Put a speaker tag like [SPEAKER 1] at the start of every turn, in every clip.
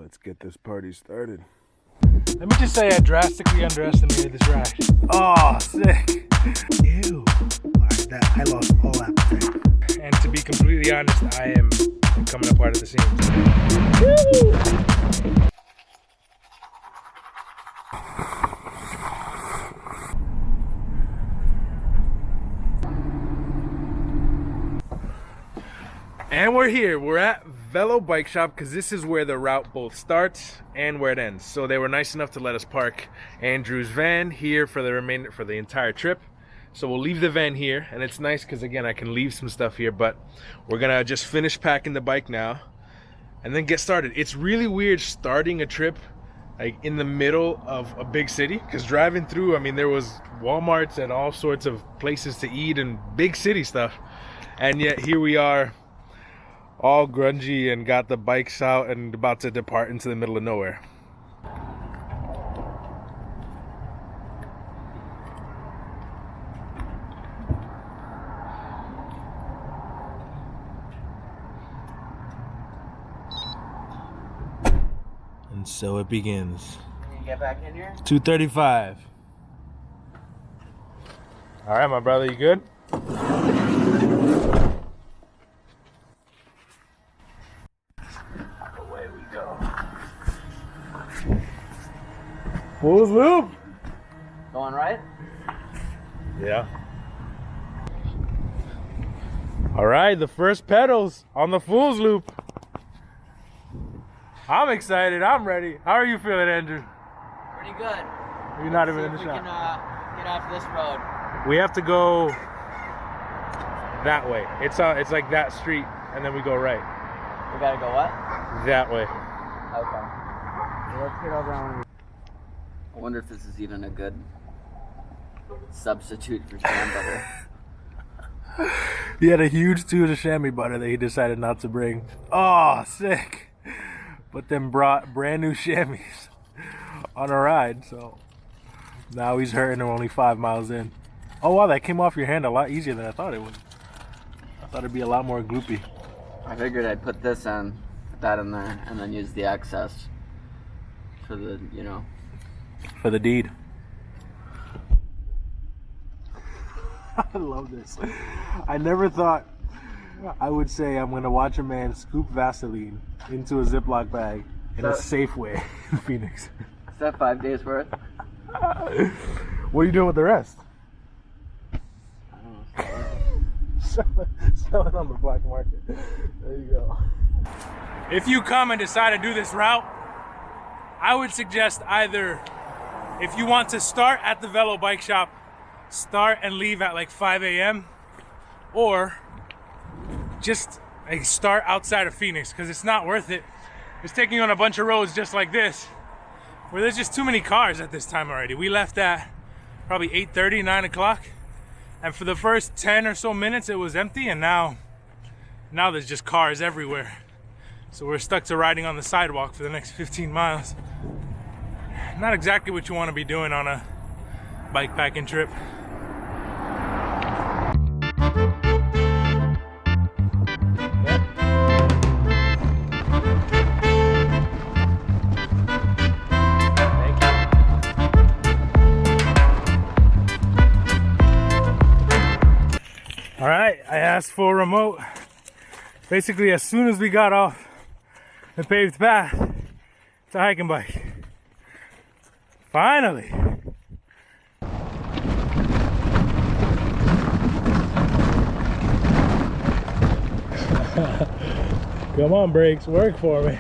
[SPEAKER 1] Let's get this party started.
[SPEAKER 2] Let me just say I drastically underestimated this ride.
[SPEAKER 1] Oh, sick.
[SPEAKER 2] Ew. Alright, I lost all appetite. And to be completely honest, I am coming apart at the seams. Woo! And we're here. We're at Velo Bike Shop because this is where the route both starts and where it ends. So they were nice enough to let us park Andrew's van here for the entire trip. So we'll leave the van here, and it's nice because again I can leave some stuff here, but we're gonna just finish packing the bike now and then get started. It's really weird starting a trip like in the middle of a big city, because driving through, I mean, there was Walmarts and all sorts of places to eat and big city stuff, and yet here we are all grungy and got the bikes out and about to depart into the middle of nowhere. And so it begins.
[SPEAKER 3] Can you get back in here?
[SPEAKER 2] 2:35. All right, my brother, you good? Fool's loop.
[SPEAKER 3] Going right?
[SPEAKER 2] Yeah. All right, the first pedals on the Fool's loop. I'm excited. I'm ready. How are you feeling, Andrew?
[SPEAKER 3] Pretty good.
[SPEAKER 2] You're not even in the
[SPEAKER 3] we
[SPEAKER 2] shop.
[SPEAKER 3] can get off this road.
[SPEAKER 2] We have to go that way. It's like that street, and then we go right.
[SPEAKER 3] We gotta go what?
[SPEAKER 2] That way.
[SPEAKER 3] Okay. Well, let's get over on. I wonder if this is even a good substitute for sham butter.
[SPEAKER 2] He had a huge tube of chamois butter that he decided not to bring. Oh, sick. But then brought brand new chamois on a ride, so now he's hurting. We're only 5 miles in. Oh wow, that came off your hand a lot easier than I thought it would. I thought it'd be a lot more gloopy.
[SPEAKER 3] I figured I'd put this in, put that in there, and then use the excess for the, you know.
[SPEAKER 2] For the deed. I love this. I never thought I would say I'm going to watch a man scoop Vaseline into a Ziploc bag in a safe way in Phoenix.
[SPEAKER 3] Is that 5 days worth?
[SPEAKER 2] What are you doing with the rest?
[SPEAKER 3] I don't know.
[SPEAKER 2] Sell it on the black market. There you go. If you come and decide to do this route, I would suggest either, if you want to start at the Velo Bike Shop, start and leave at like 5 a.m. or just like start outside of Phoenix, because it's not worth it. It's taking you on a bunch of roads just like this where there's just too many cars at this time already. We left at probably 8:30, 9 o'clock, and for the first 10 or so minutes it was empty, and now there's just cars everywhere. So we're stuck to riding on the sidewalk for the next 15 miles. Not exactly what you want to be doing on a bikepacking trip. Thank you. All right, I asked for a remote. Basically, as soon as we got off the paved path, it's a hiking bike. Finally. Come on, brakes, work for me.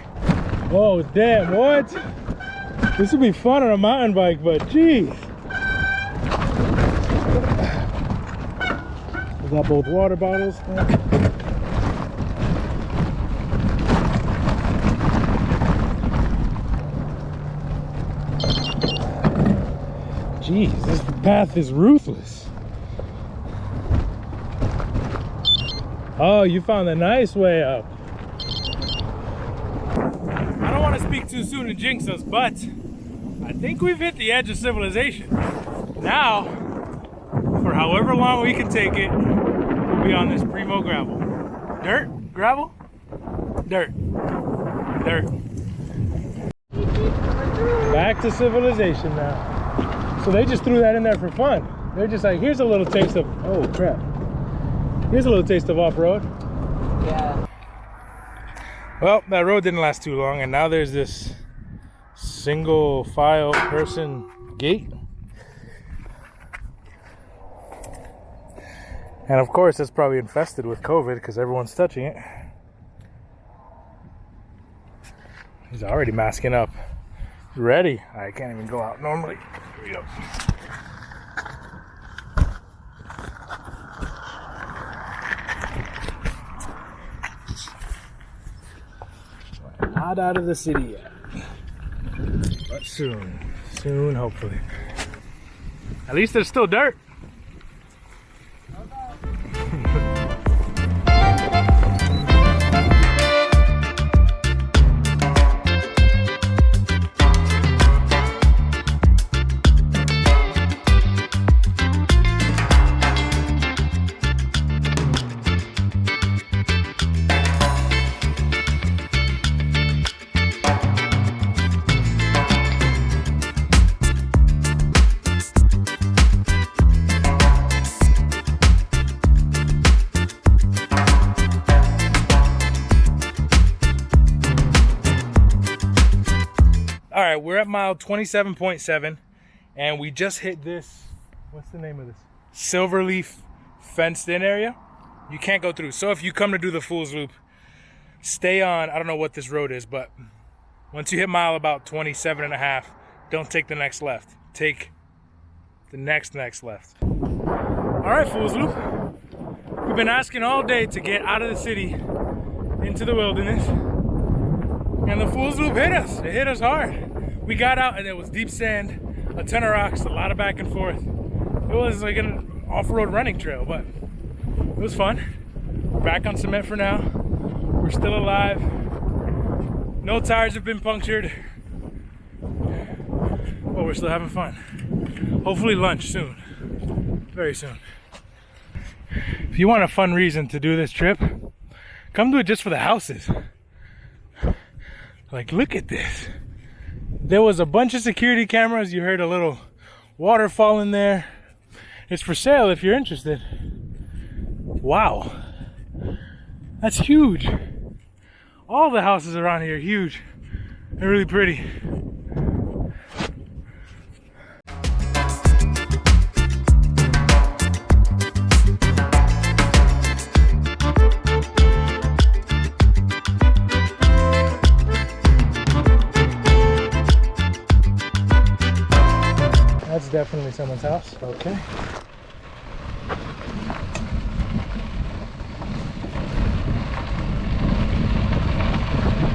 [SPEAKER 2] Oh, damn, what? This would be fun on a mountain bike, but geez. We got both water bottles. Jeez, this path is ruthless. Oh, you found a nice way up. I don't want to speak too soon and jinx us, but I think we've hit the edge of civilization. Now, for however long we can take it, we'll be on this primo gravel. Dirt? Gravel? Dirt. Dirt. Back to civilization now. So they just threw that in there for fun. They're just like, here's a little taste of, oh crap. Here's a little taste of off-road.
[SPEAKER 3] Yeah.
[SPEAKER 2] Well, that road didn't last too long, and now there's this single file person gate. And of course, it's probably infested with COVID because everyone's touching it. He's already masking up. Ready? I can't even go out normally. Here we go. Not out of the city yet, but soon, hopefully. At least there's still dirt. All right, we're at mile 27.7, and we just hit this, what's the name of this? Silverleaf fenced in area. You can't go through. So if you come to do the Fool's Loop, stay on, I don't know what this road is, but once you hit mile about 27.5, don't take the next left. Take the next left. All right, Fool's Loop. We've been asking all day to get out of the city into the wilderness. And the Fool's Loop hit us. It hit us hard. We got out and it was deep sand, a ton of rocks, a lot of back and forth. It was like an off-road running trail, but it was fun. We're back on cement for now. We're still alive. No tires have been punctured, but we're still having fun. Hopefully lunch soon, very soon. If you want a fun reason to do this trip, come do it just for the houses. Like, look at this. There was a bunch of security cameras. You heard a little waterfall in there. It's for sale if you're interested. Wow. That's huge. All the houses around here are huge. They're really pretty. That's definitely someone's house. Okay.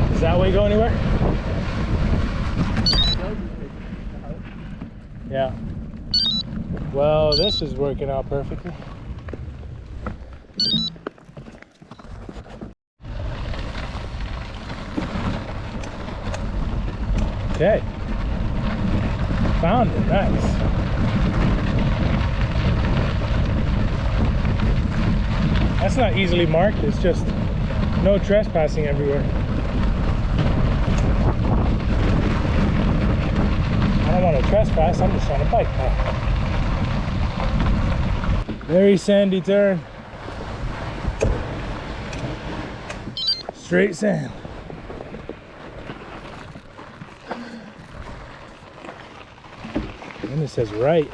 [SPEAKER 2] Does that way go anywhere? Yeah. Well, this is working out perfectly. Okay. Found it, nice. That's not easily marked, it's just no trespassing everywhere. I don't want to trespass, I'm just trying to bike path. Very sandy turn. Straight sand. And it says right.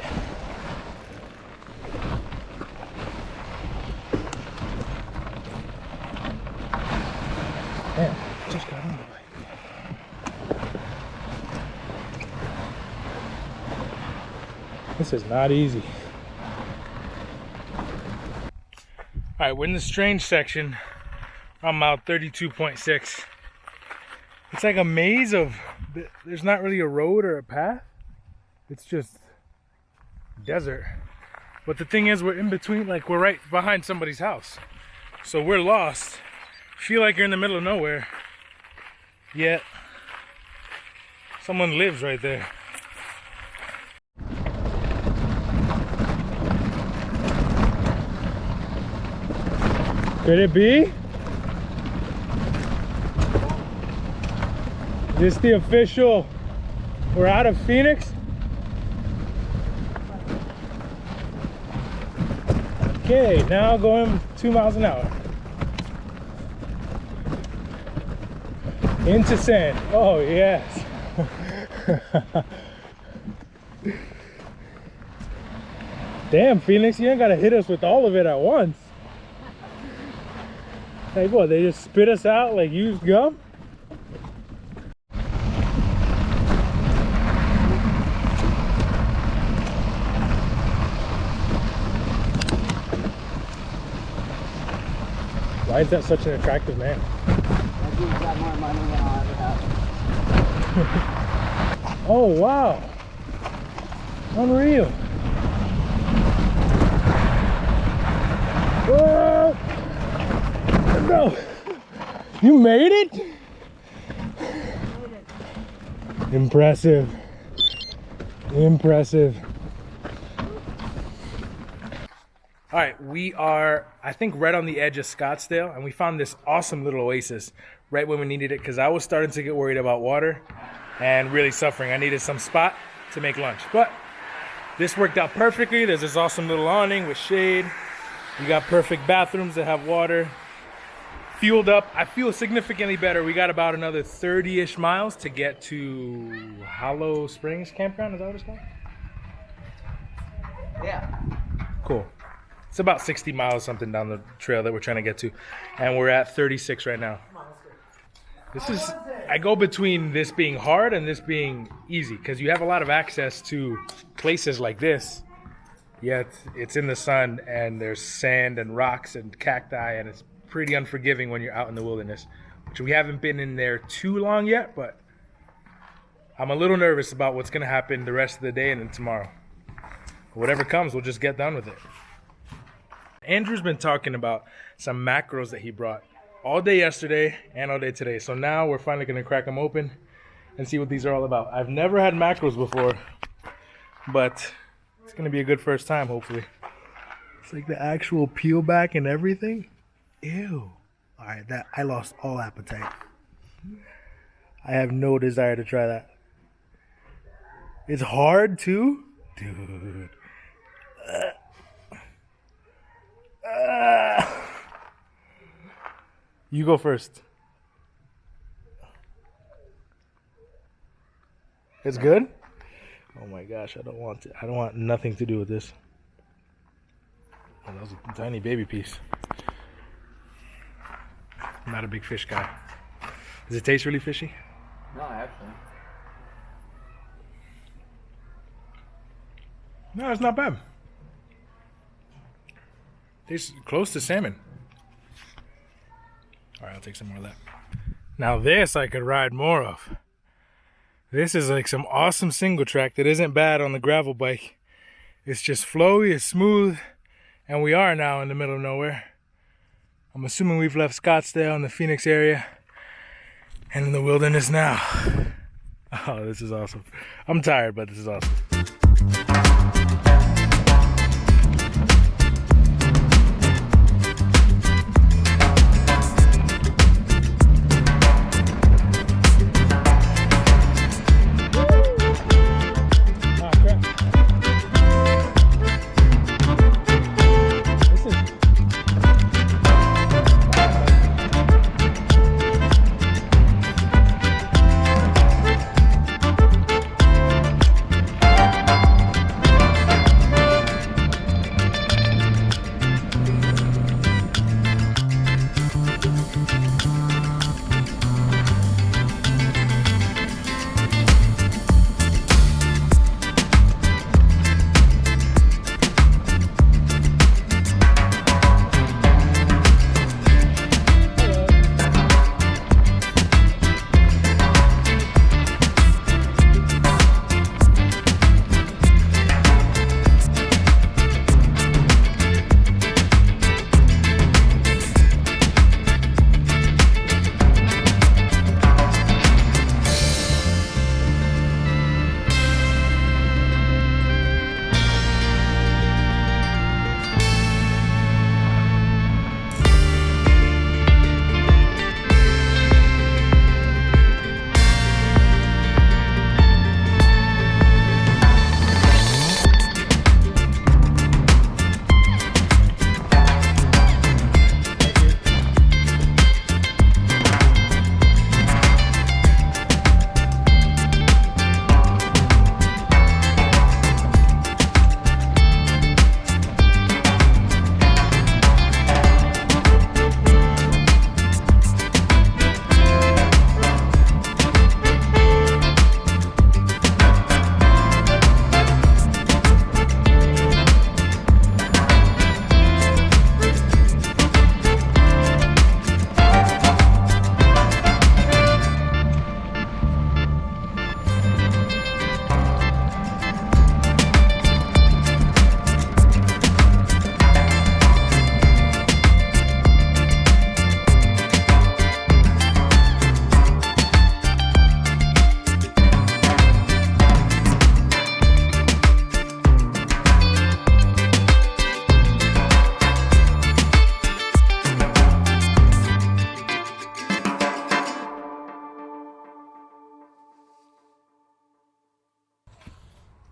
[SPEAKER 2] Man, just got on the bike. This is not easy. All right, we're in the strange section. I'm about 32.6. It's like a maze of, there's not really a road or a path. It's just desert. But the thing is, we're in between, like we're right behind somebody's house. So we're lost. Feel like you're in the middle of nowhere. Yet, someone lives right there. Could it be? Is this the official We're out of Phoenix. Okay, now going 2 miles an hour. Into sand. Oh, yes. Damn, Phoenix, you ain't gotta hit us with all of it at once. Like what, they just spit us out like used gum? Why is that such an attractive man?
[SPEAKER 3] That dude's got more money than I'll ever have.
[SPEAKER 2] Oh, wow. Unreal. Whoa. No. You made it? Impressive. Impressive. All right, we are, I think, right on the edge of Scottsdale, and we found this awesome little oasis right when we needed it, because I was starting to get worried about water and really suffering. I needed some spot to make lunch, but this worked out perfectly. There's this awesome little awning with shade. We got perfect bathrooms that have water. Fueled up. I feel significantly better. We got about another 30-ish miles to get to Hollow Springs Campground. Is that what it's called?
[SPEAKER 3] Yeah.
[SPEAKER 2] Cool. It's about 60 miles something down the trail that we're trying to get to. And we're at 36 right now. This is, I go between this being hard and this being easy, because you have a lot of access to places like this, yet it's in the sun and there's sand and rocks and cacti, and it's pretty unforgiving when you're out in the wilderness, which we haven't been in there too long yet, but I'm a little nervous about what's going to happen the rest of the day and then tomorrow. Whatever comes, we'll just get done with it. Andrew's been talking about some macros that he brought all day yesterday and all day today. So now we're finally going to crack them open and see what these are all about. I've never had macros before, but it's going to be a good first time, hopefully. It's like the actual peel back and everything. Ew. All right, that I lost all appetite. I have no desire to try that. It's hard too? Dude. You go first. It's good? Oh my gosh, I don't want nothing to do with this. Oh, that was a tiny baby piece. I'm not a big fish guy. Does it taste really fishy?
[SPEAKER 3] No, actually.
[SPEAKER 2] No, it's not bad. Tastes close to salmon. All right, I'll take some more of that. Now this I could ride more of. This is like some awesome single track that isn't bad on the gravel bike. It's just flowy, it's smooth, and we are now in the middle of nowhere. I'm assuming we've left Scottsdale in the Phoenix area and in the wilderness now. Oh, this is awesome. I'm tired, but this is awesome.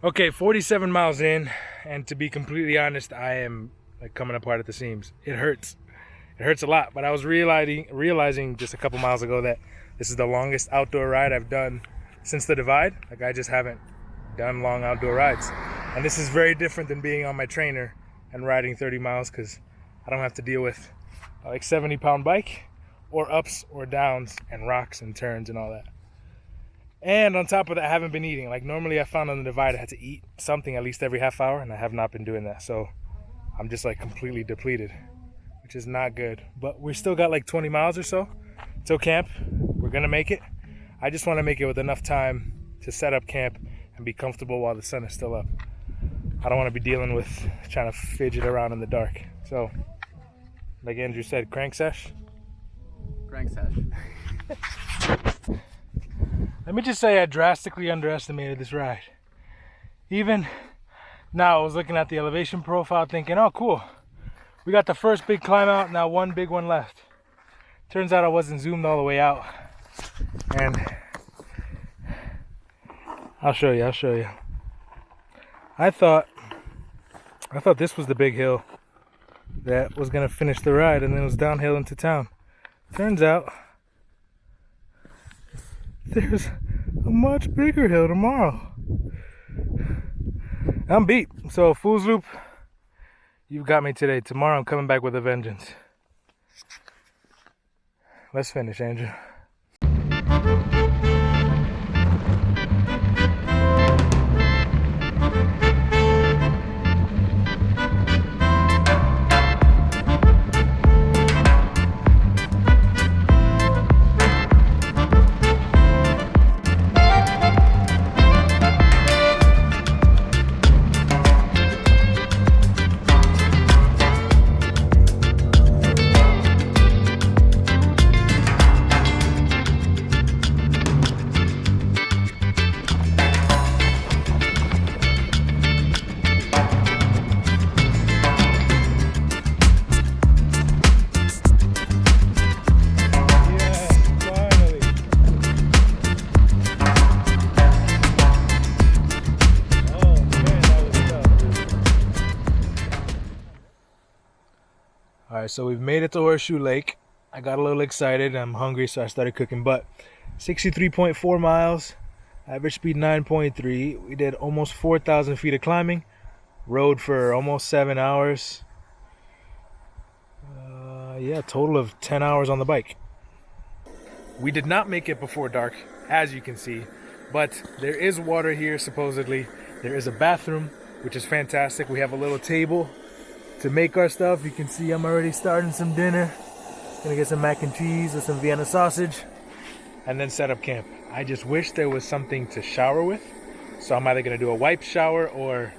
[SPEAKER 2] Okay, 47 miles in, and to be completely honest, I am like coming apart at the seams. It hurts. It hurts a lot, but I was realizing just a couple miles ago that this is the longest outdoor ride I've done since the divide. Like, I just haven't done long outdoor rides. And this is very different than being on my trainer and riding 30 miles because I don't have to deal with like 70-pound bike or ups or downs and rocks and turns and all that. And on top of that, I haven't been eating. Like, normally I found on the divide I had to eat something at least every half hour, and I have not been doing that. So I'm just like completely depleted, which is not good. But we still got like 20 miles or so till camp. We're gonna make it. I just want to make it with enough time to set up camp and be comfortable while the sun is still up. I don't want to be dealing with trying to fidget around in the dark. So, like Andrew said, crank sesh.
[SPEAKER 3] Crank sesh.
[SPEAKER 2] Let me just say I drastically underestimated this ride. Even now, I was looking at the elevation profile thinking, oh cool, we got the first big climb out, now one big one left. Turns out I wasn't zoomed all the way out. And I'll show you. I thought this was the big hill that was gonna finish the ride, and then it was downhill into town. Turns out there's a much bigger hill tomorrow. I'm beat. So Fool's Loop, you've got me today. Tomorrow I'm coming back with a vengeance. Let's finish, Andrew. Alright, so we've made it to Horseshoe Lake. I got a little excited. I'm hungry, so I started cooking. But 63.4 miles, average speed 9.3. We did almost 4,000 feet of climbing. Rode for almost 7 hours. Yeah, total of 10 hours on the bike. We did not make it before dark, as you can see. But there is water here, supposedly. There is a bathroom, which is fantastic. We have a little table to make our stuff. You can see I'm already starting some dinner. Gonna get some mac and cheese with some Vienna sausage and then set up camp. I just wish there was something to shower with. So I'm either gonna do a wipe shower or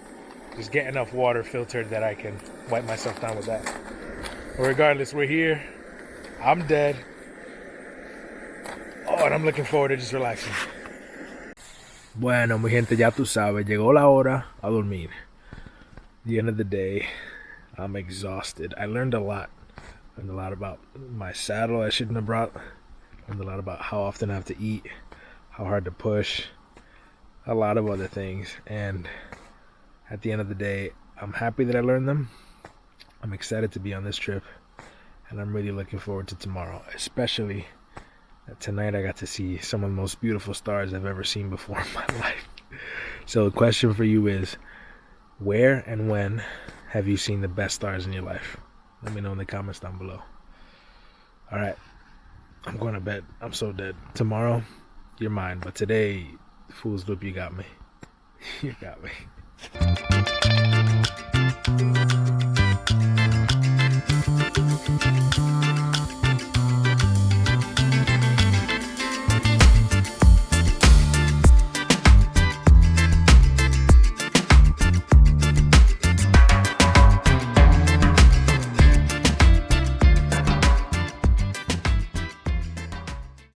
[SPEAKER 2] just get enough water filtered that I can wipe myself down with that. But regardless, we're here. I'm dead. Oh, and I'm looking forward to just relaxing. Bueno, mi gente, ya tú sabes, llegó la hora a dormir. The end of the day, I'm exhausted. I learned a lot. Learned a lot about my saddle I shouldn't have brought. Learned a lot about how often I have to eat, how hard to push, a lot of other things. And at the end of the day, I'm happy that I learned them. I'm excited to be on this trip, and I'm really looking forward to tomorrow, especially that tonight I got to see some of the most beautiful stars I've ever seen before in my life. So the question for you is, where and when have you seen the best stars in your life? Let me know in the comments down below. Alright, I'm going to bed. I'm so dead. Tomorrow, you're mine. But today, Fool's Loop, you got me. You got me.